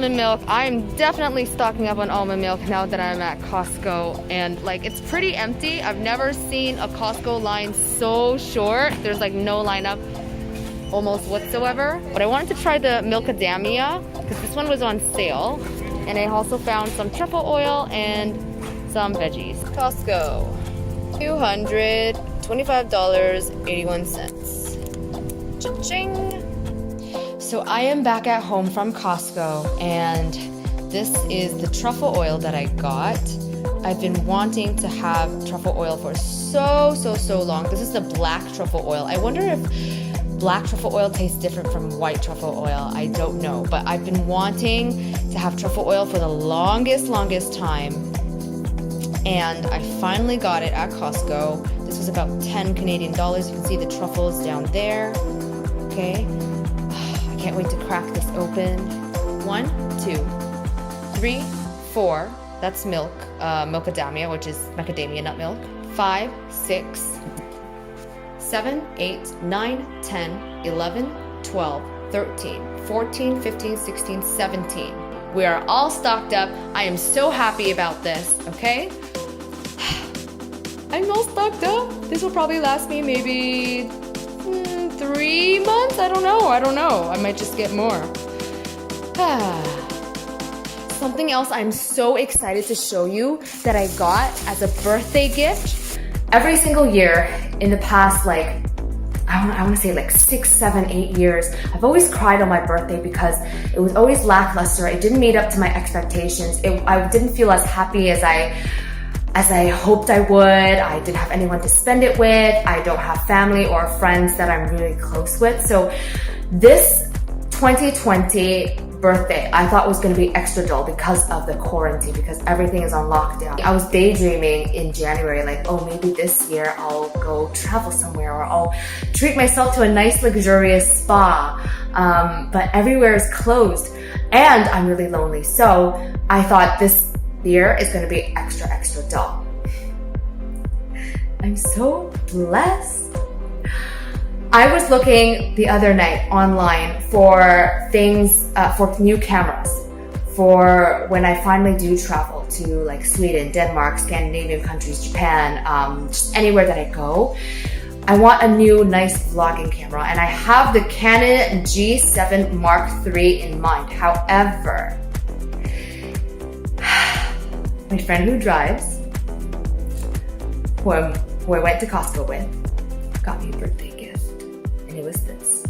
almond milk. I'm definitely stocking up on almond milk now that I'm at Costco, and like it's pretty empty. I've never seen a Costco line so short. There's like no lineup almost whatsoever. But I wanted to try the milkadamia because this one was on sale, and I also found some truffle oil and some veggies. Costco, $225.81. Cha-ching! So I am back at home from Costco, and this is the truffle oil that I got. I've been wanting to have truffle oil for so long. This is the black truffle oil. I wonder if black truffle oil tastes different from white truffle oil. I don't know, but I've been wanting to have truffle oil for the longest time, and I finally got it at Costco. This was about 10 Canadian dollars. You can see the truffles down there. Okay. Can't wait to crack this open. 1, 2, 3, 4. That's milk, milkadamia, which is macadamia nut milk. 5, 6, 7, 8, 9, 10, 11, 12, 13, 14, 15, 16, 17. We are all stocked up. I am so happy about this, okay? I'm all stocked up. This will probably last me maybe 3 months? I don't know. I might just get more. Something else I'm so excited to show you that I got as a birthday gift. Every single year in the past, like, I want to say like 6, 7, 8 years, I've always cried on my birthday because it was always lackluster. It didn't meet up to my expectations. I didn't feel as happy as I hoped I would. I didn't have anyone to spend it with. I don't have family or friends that I'm really close with. So this 2020 birthday, I thought was going to be extra dull because of the quarantine, because everything is on lockdown. I was daydreaming in January, like, oh, maybe this year I'll go travel somewhere, or I'll treat myself to a nice luxurious spa. But everywhere is closed and I'm really lonely. So I thought this year is going to be extra dull. I'm so blessed. I was looking the other night online for things, for new cameras for when I finally do travel to like Sweden, Denmark, Scandinavian countries, Japan, just anywhere that I go. I want a new nice vlogging camera, and I have the Canon G7 Mark III in mind. However, my friend who drives, who I went to Costco with, got me a birthday gift, and it was this.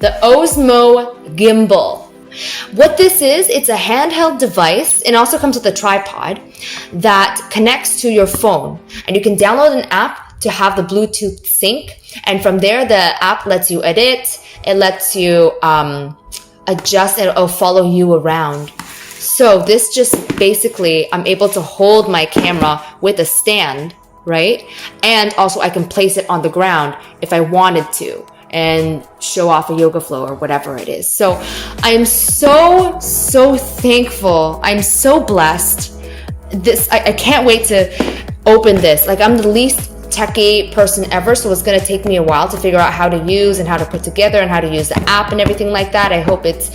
The Osmo Gimbal. What this is, it's a handheld device, and also comes with a tripod that connects to your phone, and you can download an app to have the Bluetooth sync, and from there the app lets you edit, it lets you adjust, and it'll follow you around. So this just basically, I'm able to hold my camera with a stand, right? And also I can place it on the ground if I wanted to and show off a yoga flow or whatever it is. So I'm so thankful. I'm so blessed. I can't wait to open this. Like, I'm the least techie person ever, so it's going to take me a while to figure out how to use and how to put together and how to use the app and everything like that. I hope it's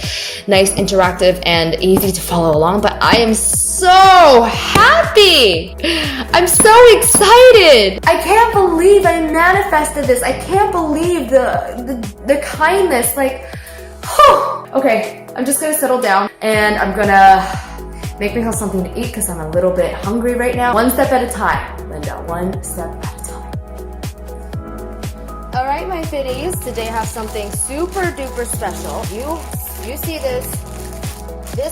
nice, interactive, and easy to follow along, but I am so happy. I'm so excited. I can't believe I manifested this. I can't believe the kindness. Like, whew. Okay, I'm just going to settle down and I'm going to make myself something to eat because I'm a little bit hungry right now. One step at a time, Linda, one step at a time. All right, my fitties, today I have something super duper special. You see this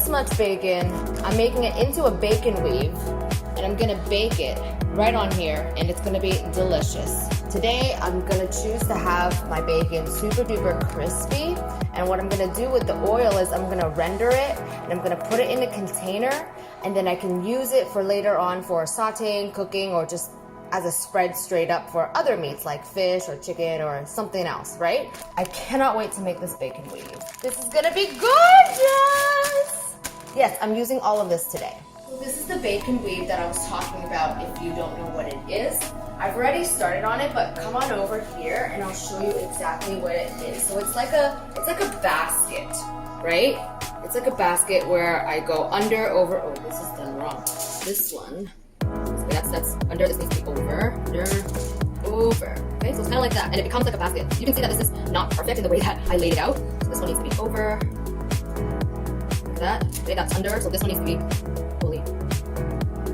much bacon. I'm making it into a bacon weave, and I'm gonna bake it right on here, and it's gonna be delicious. Today, I'm gonna choose to have my bacon super duper crispy, and what I'm gonna do with the oil is I'm gonna render it, and I'm gonna put it in a container, and then I can use it for later on for sauteing, cooking, or just as a spread straight up for other meats like fish or chicken or something else, right? I cannot wait to make this bacon weave. This is gonna be gorgeous! Yes, I'm using all of this today. So this is the bacon weave that I was talking about if you don't know what it is. I've already started on it, but come on over here and I'll show you exactly what it is. So it's like a basket, right? It's like a basket where I go under, over. Oh, this is done wrong. This one, that's under. This needs to be over, under, over. Okay, so it's kind of like that, and it becomes like a basket. You can see that this is not perfect in the way that I laid it out. So this one needs to be over. Like that. Okay, that's under. So this one needs to be. Holy!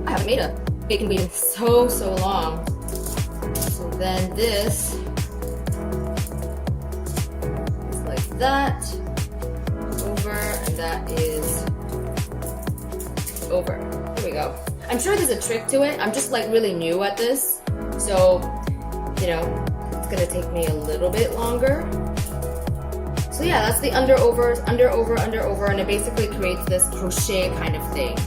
I haven't made a bacon weave in so long. So then this is like that. Over, and that is over. There we go. I'm sure there's a trick to it. I'm just like really new at this, so you know it's gonna take me a little bit longer. So yeah, that's the under over, under over, under over, and it basically creates this crochet kind of thing.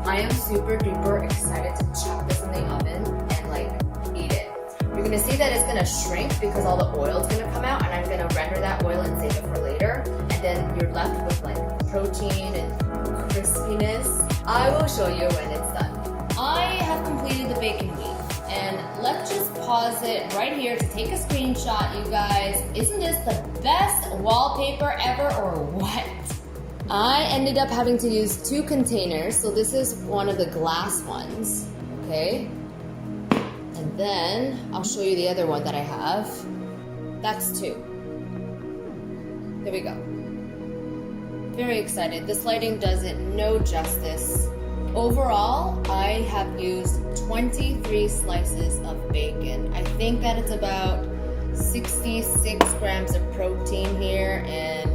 I am super duper excited to chuck this in the oven and like eat it. You're gonna see that it's gonna shrink because all the oil is gonna come out, and I'm gonna render that oil and save it for later. And then you're left with like protein and crispiness. I will show you when it's done. I have completed the bacon weave, and let's just pause it right here to take a screenshot, you guys. Isn't this the best wallpaper ever, or what? I ended up having to use 2 containers, so this is one of the glass ones, okay? And then I'll show you the other one that I have. That's 2. There we go. Very excited. This lighting does it no justice. Overall, I have used 23 slices of bacon. I think that it's about 66 grams of protein here and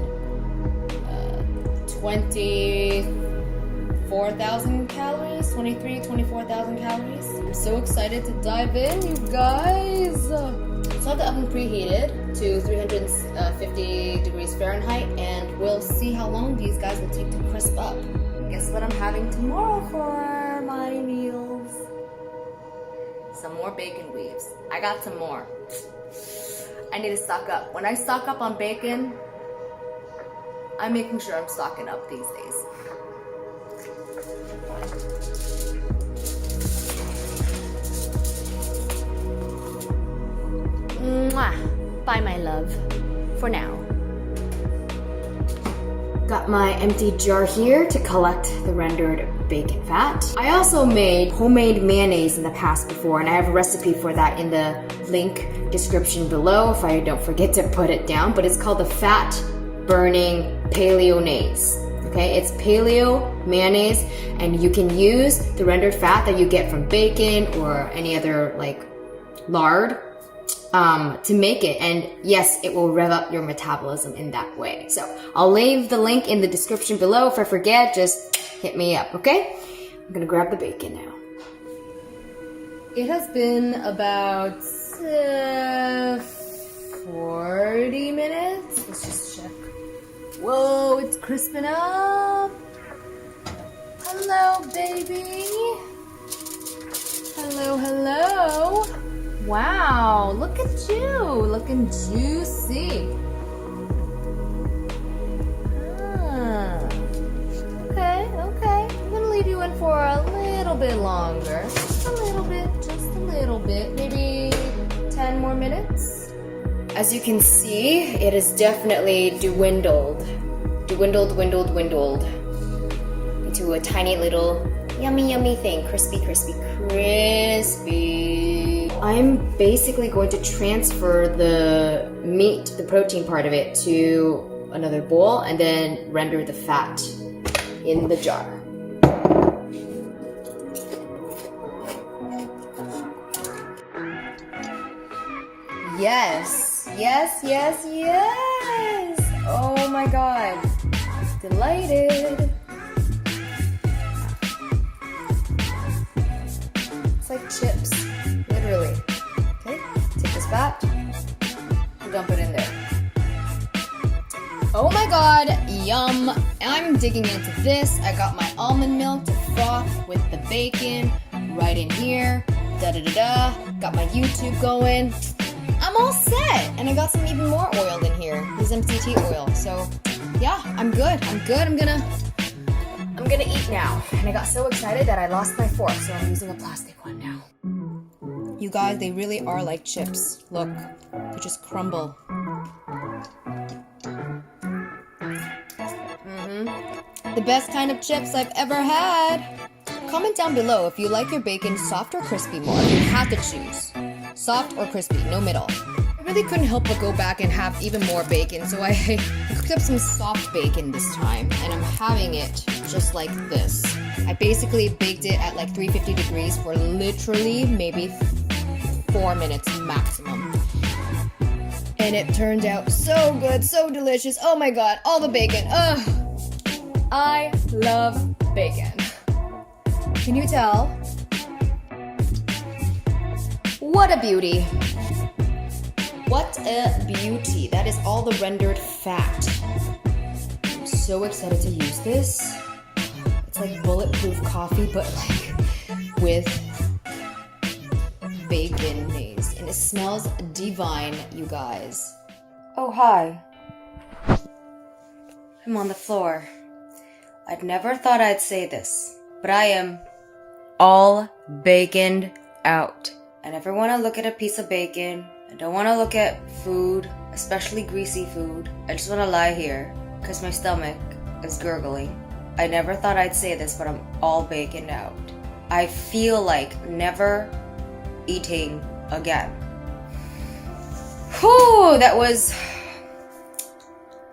24,000 calories, 24,000 calories. I'm so excited to dive in, you guys. So I have the oven preheated to 350 degrees Fahrenheit, and we'll see how long these guys will take to crisp up. Guess what I'm having tomorrow for my meals? Some more bacon weaves. I got some more. I need to stock up. When I stock up on bacon, I'm making sure I'm stocking up these days. Mwah. Bye, my love. For now. Got my empty jar here to collect the rendered bacon fat. I also made homemade mayonnaise in the past before, and I have a recipe for that in the link description below if I don't forget to put it down, but it's called the fat burning paleonaise. Okay, it's paleo mayonnaise, and you can use the rendered fat that you get from bacon or any other like lard to make it, and yes, it will rev up your metabolism in that way. So I'll leave the link in the description below. If I forget, just hit me up, okay? I'm gonna grab the bacon now. It has been about 40 minutes. Let's just check. Whoa, it's crisping up. Hello, baby. Hello, hello. Wow, look at you, looking juicy. Okay. I'm gonna leave you in for a little bit longer. Just a little bit, maybe 10 more minutes. As you can see, it is definitely dwindled into a tiny little yummy thing. Crispy. I'm basically going to transfer the meat, the protein part of it, to another bowl and then render the fat in the jar. Yes. Oh my god. Delighted. It's like chips, literally. Okay, take this fat and dump it in there. Oh my god, yum. I'm digging into this. I got my almond milk to froth with the bacon right in here. Got my YouTube going. I'm all set, and I got some even more oil in here. This MCT oil. So yeah, I'm good. I'm gonna eat now. And I got so excited that I lost my fork, so I'm using a plastic one now. You guys, they really are like chips. Look, they just crumble. The best kind of chips I've ever had. Comment down below if you like your bacon soft or crispy more. You have to choose. Soft or crispy, no middle. I really couldn't help but go back and have even more bacon, so I cooked up some soft bacon this time, and I'm having it just like this. I basically baked it at like 350 degrees for literally maybe 4 minutes maximum. And it turned out so good, so delicious. Oh my god, all the bacon. Ugh. I love bacon. Can you tell? What a beauty. What a beauty. That is all the rendered fat. I'm so excited to use this. It's like bulletproof coffee, but like with bacon mayonnaise. And it smells divine, you guys. Oh, hi. I'm on the floor. I'd never thought I'd say this, but I am all baconed out. I never want to look at a piece of bacon. I don't want to look at food, especially greasy food. I just want to lie here because my stomach is gurgling. I never thought I'd say this, but I'm all baconed out. I feel like never eating again. Whew, that was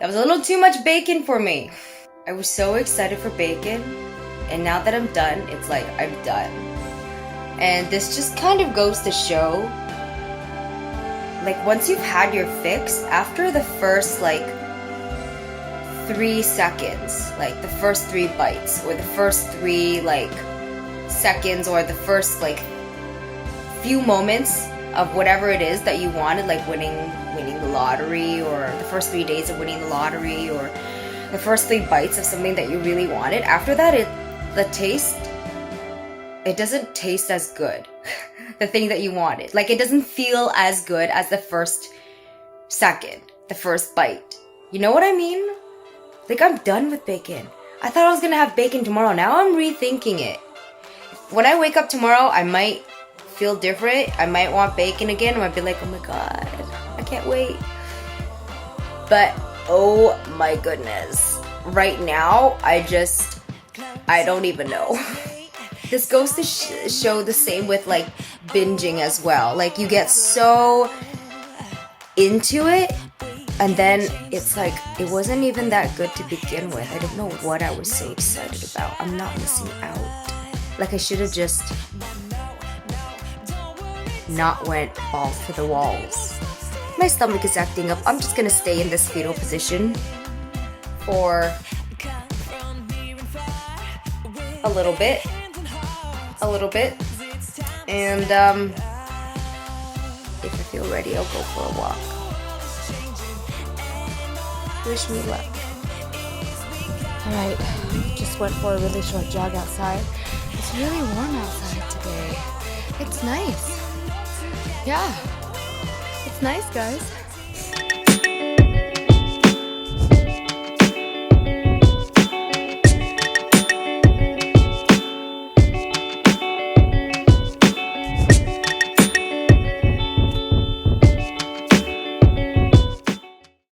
a little too much bacon for me. I was so excited for bacon, and now that I'm done, it's like I'm done. And this just kind of goes to show, like once you've had your fix, after the first like 3 seconds, like the first 3 bites, or the first 3 like seconds, or the first like few moments of whatever it is that you wanted, like winning the lottery, or the first 3 days of winning the lottery, or the first 3 bites of something that you really wanted, after that it doesn't taste as good. The thing that you wanted. Like, it doesn't feel as good as the first second, the first bite. You know what I mean? Like, I'm done with bacon. I thought I was gonna have bacon tomorrow. Now I'm rethinking it. When I wake up tomorrow, I might feel different. I might want bacon again. I might be like, oh my god, I can't wait. But, oh my goodness. Right now, I don't even know. This goes to show the same with like binging as well. Like, you get so into it, and then it's like, it wasn't even that good to begin with. I don't know what I was so excited about. I'm not missing out. Like, I should have just not went balls to the walls. My stomach is acting up. I'm just gonna stay in this fetal position for a little bit. And if I feel ready, I'll go for a walk. Wish me luck. Alright, just went for a really short jog outside. It's really warm outside today. It's nice. Yeah, it's nice, guys.